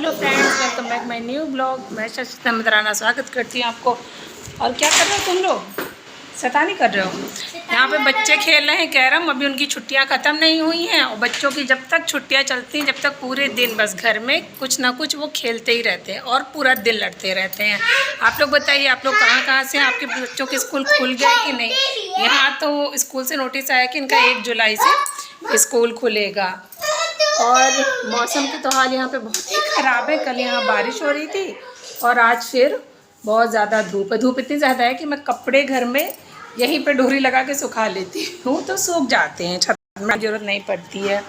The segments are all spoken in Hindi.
Hello friends, welcome back my new blog. मैं शशिता मदराना स्वागत करती हूँ आपको। और क्या कर रहे हो तुम लोग? शैतानी कर रहे हो? यहाँ पे बच्चे खेल रहे हैं कैरम। अभी उनकी छुट्टियाँ ख़त्म नहीं हुई हैं और बच्चों की जब तक छुट्टियाँ चलती हैं, जब तक पूरे दिन बस घर में कुछ ना कुछ वो खेलते ही रहते हैं और पूरा दिन लड़ते रहते हैं। आप लोग बताइए, आप लोग कहाँ से हैं? आपके बच्चों के स्कूल खुल गए कि नहीं? यहाँ तो स्कूल से नोटिस आया कि इनका 1 जुलाई से स्कूल खुलेगा। और मौसम की तो हाल यहाँ पे बहुत ही ख़राब है। कल यहाँ बारिश हो रही थी और आज फिर बहुत ज़्यादा धूप है। धूप इतनी ज़्यादा है कि मैं कपड़े घर में यहीं पे डोरी लगा के सुखा लेती हूँ तो सूख जाते हैं, छत में ज़रूरत नहीं पड़ती है।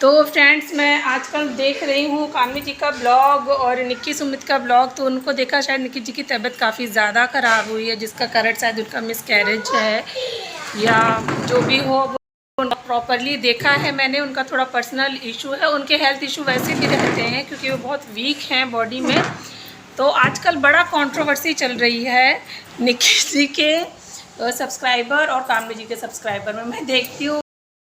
तो फ्रेंड्स, मैं आजकल देख रही हूँ कान्वी जी का ब्लॉग और निक्की सुमित का ब्लॉग। तो उनको देखा, शायद निक्की जी की तबीयत काफ़ी ज़्यादा ख़राब हुई है, जिसका कारण शायद उनका मिसकैरेज है या जो भी हो। प्रॉपरली देखा है मैंने, उनका थोड़ा पर्सनल इशू है। उनके हेल्थ इशू वैसे भी रहते हैं क्योंकि वो बहुत वीक हैं बॉडी में। तो आजकल बड़ा कंट्रोवर्सी चल रही है निक्की जी के सब्सक्राइबर और कान्वी जी के सब्सक्राइबर में। मैं देखती हूँ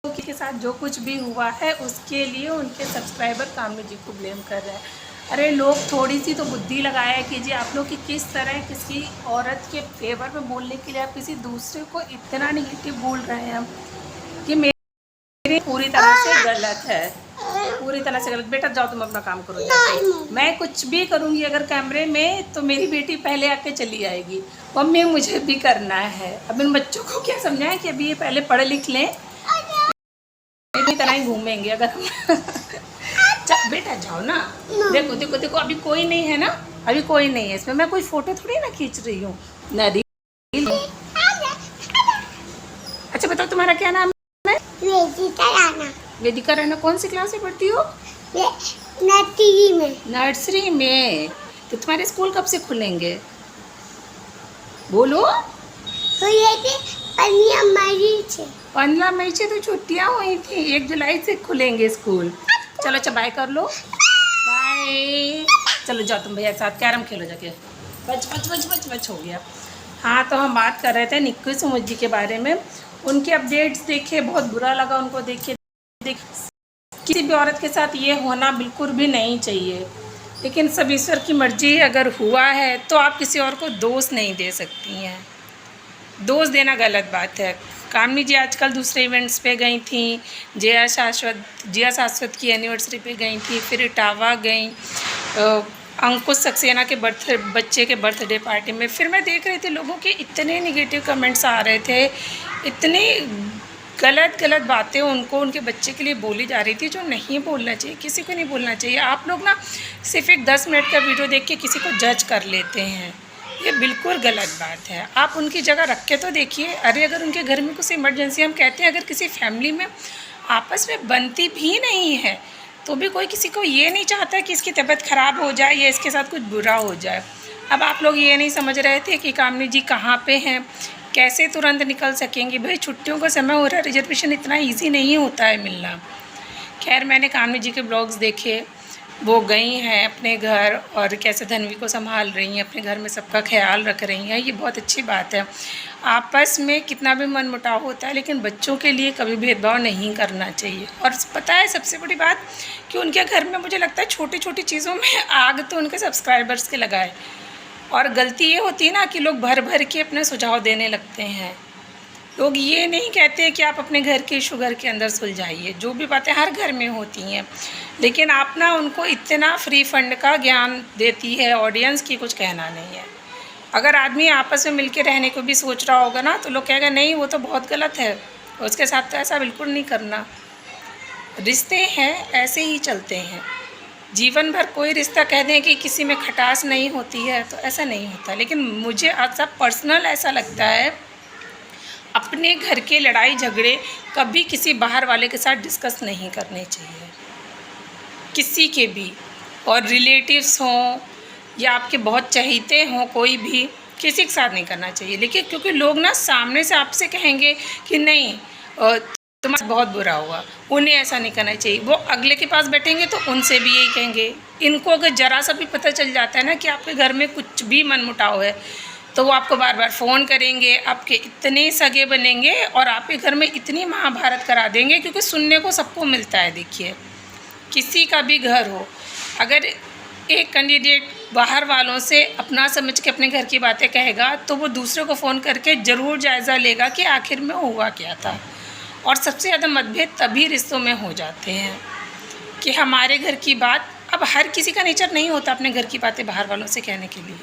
के साथ जो कुछ भी हुआ है उसके लिए उनके सब्सक्राइबर कान्वी जी को ब्लेम कर रहे हैं। अरे लोग, थोड़ी सी तो बुद्धि लगाया कीजिए आप लोग कि किस तरह किसी औरत के फेवर में बोलने के लिए आप किसी दूसरे को इतना निगेटिव बोल रहे हैं कि मेरी पूरी तरह से गलत है, पूरी तरह से गलत। बेटा जाओ, तुम अपना काम करो जाके। मैं कुछ भी करूँगी अगर कैमरे में तो मेरी बेटी पहले आके चली आएगी, मम्मी मुझे भी करना है। अब इन बच्चों को क्या समझाएं कि अभी ये पहले पढ़ लिख लें, मेरी तरह ही घूमेंगे अगर हम बेटा जाओ ना। देखो देखो देखो, अभी कोई नहीं है ना, अभी कोई नहीं है इसमें। मैं कोई फ़ोटो थोड़ी ना खींच रही हूँ। नदी। अच्छा बताओ, तुम्हारा क्या नाम है? वेदिका राणा। वेदिका राणा कौन सी क्लास में पढ़ती हो? नर्सरी में। नर्सरी में। तो तुम्हारे स्कूल कब से खुलेंगे? बोलो। तो ये थी 15 मई से। 15 मई से तो छुट्टियाँ हुई थी, 1 जुलाई से खुलेंगे स्कूल। चलो अच्छा, बाय कर लो। बाय। चलो जाओ, तुम भैया के साथ कैरम खेलो जाके। बच बच बच बच बच हो गया। हाँ, तो हम बात कर रहे थे निक्की सुमित जी के बारे में। उनके अपडेट्स देखे, बहुत बुरा लगा उनको देख के। किसी भी औरत के साथ ये होना बिल्कुल भी नहीं चाहिए, लेकिन सब ईश्वर की मर्जी। अगर हुआ है तो आप किसी और को दोष नहीं दे सकती हैं। दोष देना गलत बात है। कान्वी जी आजकल दूसरे इवेंट्स पे गई थी। जिया शाश्वत की एनिवर्सरी पे गई थी, फिर इटावा गई, अंकुश सक्सेना के बच्चे के बर्थडे पार्टी में। फिर मैं देख रही थी लोगों के इतने निगेटिव कमेंट्स आ रहे थे, इतनी गलत बातें उनको उनके बच्चे के लिए बोली जा रही थी जो नहीं बोलना चाहिए, किसी को नहीं बोलना चाहिए। आप लोग ना सिर्फ एक 10 मिनट का वीडियो देख के किसी को जज कर लेते हैं, ये बिल्कुल गलत बात है। आप उनकी जगह रख के तो देखिए। अरे अगर उनके घर में कुछ इमरजेंसी, हम कहते हैं अगर किसी फैमिली में आपस में बनती भी नहीं है तो भी कोई किसी को ये नहीं चाहता कि इसकी तबीयत ख़राब हो जाए या इसके साथ कुछ बुरा हो जाए। अब आप लोग ये नहीं समझ रहे थे कि कान्वी जी कहाँ पे हैं, कैसे तुरंत निकल सकेंगी। भाई छुट्टियों का समय हो रहा है, रिजर्वेशन इतना ईजी नहीं होता है मिलना। खैर, मैंने कान्वी जी के ब्लॉग्स देखे, वो गई हैं अपने घर और कैसे धनवी को संभाल रही हैं, अपने घर में सबका ख्याल रख रही हैं। ये बहुत अच्छी बात है। आपस में कितना भी मनमुटाव होता है लेकिन बच्चों के लिए कभी भेदभाव नहीं करना चाहिए। और पता है सबसे बड़ी बात कि उनके घर में मुझे लगता है छोटी छोटी चीज़ों में आग तो उनके सब्सक्राइबर्स के लगाए। और गलती ये होती है ना कि लोग भर भर के अपने सुझाव देने लगते हैं। लोग ये नहीं कहते कि आप अपने घर के इशू घर के अंदर सुलझाइए, जो भी बातें हर घर में होती हैं। लेकिन आप ना उनको इतना फ्री फंड का ज्ञान देती है ऑडियंस की कुछ कहना नहीं है। अगर आदमी आपस में मिलकर रहने को भी सोच रहा होगा ना तो लोग कहेगा नहीं वो तो बहुत गलत है, उसके साथ तो ऐसा बिल्कुल नहीं करना। रिश्ते हैं ऐसे ही चलते हैं, जीवन भर कोई रिश्ता कह दें कि किसी में खटास नहीं होती है तो ऐसा नहीं होता। लेकिन मुझे आज सब पर्सनल ऐसा लगता है, अपने घर के लड़ाई झगड़े कभी किसी बाहर वाले के साथ डिस्कस नहीं करने चाहिए, किसी के भी। और रिलेटिव्स हों या आपके बहुत चहेते हों, कोई भी, किसी के साथ नहीं करना चाहिए। लेकिन क्योंकि लोग ना सामने से आपसे कहेंगे कि नहीं तुम्हारा बहुत बुरा हुआ, उन्हें ऐसा नहीं करना चाहिए। वो अगले के पास बैठेंगे तो उनसे भी यही कहेंगे। इनको अगर ज़रा सा भी पता चल जाता है ना कि आपके घर में कुछ भी मनमुटाव है तो वो आपको बार बार फ़ोन करेंगे, आपके इतने सगे बनेंगे और आपके घर में इतनी महाभारत करा देंगे। क्योंकि सुनने को सबको मिलता है। देखिए, किसी का भी घर हो, अगर एक कैंडिडेट बाहर वालों से अपना समझ के अपने घर की बातें कहेगा तो वो दूसरे को फ़ोन करके ज़रूर जायज़ा लेगा कि आखिर में हुआ क्या था। और सबसे ज़्यादा मतभेद तभी रिश्तों में हो जाते हैं कि हमारे घर की बात, अब हर किसी का नेचर नहीं होता अपने घर की बातें बाहर वालों से कहने के लिए।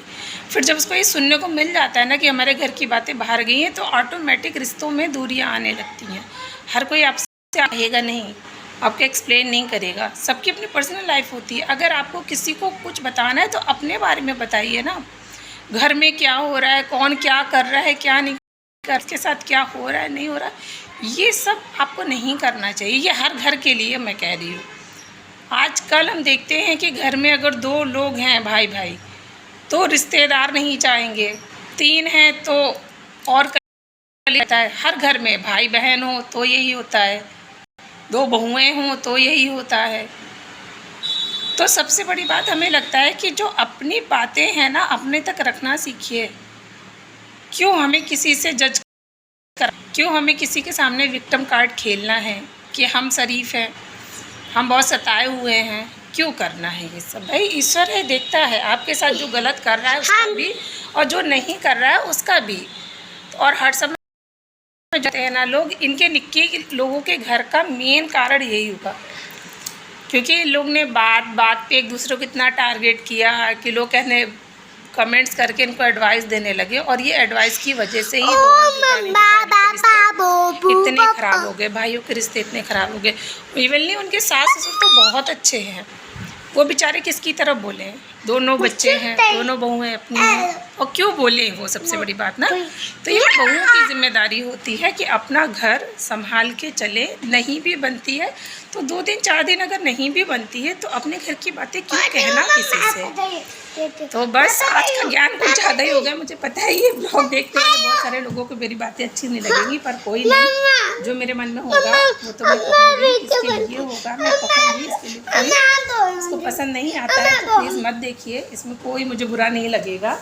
फिर जब उसको ये सुनने को मिल जाता है ना कि हमारे घर की बातें बाहर गई हैं, तो ऑटोमेटिक रिश्तों में दूरियां आने लगती हैं। हर कोई आपसे कहेगा नहीं, आपको एक्सप्लेन नहीं करेगा, सबकी अपनी पर्सनल लाइफ होती है। अगर आपको किसी को कुछ बताना है तो अपने बारे में बताइए ना, घर में क्या हो रहा है, कौन क्या कर रहा है, क्या नहीं घर के साथ क्या हो रहा है, नहीं हो रहा, ये सब आपको नहीं करना चाहिए। ये हर घर के लिए मैं कह रही हूँ। आजकल हम देखते हैं कि घर में अगर 2 लोग हैं भाई भाई तो रिश्तेदार नहीं चाहेंगे, 3 हैं तो और लेता है। हर घर में भाई बहन हो तो यही होता है, 2 बहुएं हों तो यही होता है। तो सबसे बड़ी बात हमें लगता है कि जो अपनी बातें हैं ना अपने तक रखना सीखिए। क्यों हमें किसी से जज कर, क्यों हमें किसी के सामने विक्टिम कार्ड खेलना है कि हम शरीफ हैं, हम बहुत सताए हुए हैं, क्यों करना है ये सब? भाई ईश्वर है, देखता है आपके साथ जो गलत कर रहा है उसका भी और जो नहीं कर रहा है उसका भी। और हर समय जाते हैं ना लोग, इनके निक्के लोगों के घर का मेन कारण यही होगा क्योंकि लोग ने बात बात पे एक दूसरे को इतना टारगेट किया कि लोग कहने कमेंट्स करके इनको एडवाइस देने लगे, और ये एडवाइस की वजह से ही इतने ख़राब हो गए, भाइयों के रिश्ते इतने ख़राब हो गए। इवनली उनके सास ससुर तो बहुत अच्छे हैं, वो बेचारे किसकी तरफ बोले, दोनों बच्चे हैं, दोनों बहुएं अपनी हैं, और क्यों बोले वो सबसे बड़ी बात ना। तो ये बहुओं की जिम्मेदारी होती है कि अपना घर संभाल के चले। नहीं भी बनती है तो 2 दिन 4 दिन अगर नहीं भी बनती है तो अपने घर की बातें क्यों कहना किसी से। तो बस आज का ज्ञान कुछ ज़्यादा ही हो गया, मुझे पता है ये ब्लॉग देखने वाले बहुत सारे लोगों को मेरी बातें अच्छी नहीं लगेंगी, पर कोई नहीं, जो मेरे मन में होगा वो तो मैं कहूँगी, इसके लिए होगा मैं कहूँगी, इसके लिए इसको पसंद नहीं आता है तो प्लीज़ मत देखिए, इसमें कोई मुझे बुरा नहीं लगेगा।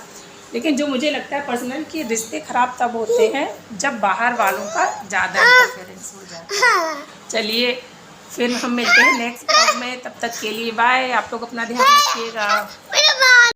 लेकिन जो मुझे लगता है पर्सनल कि रिश्ते ख़राब तब होते हैं जब बाहर वालों का ज़्यादा इंटरफेरेंस हो जाता है। चलिए फिर हम मिलते हैं नेक्स्ट ब्लॉग में, तब तक के लिए बाय। आप लोग अपना ध्यान रखिएगा।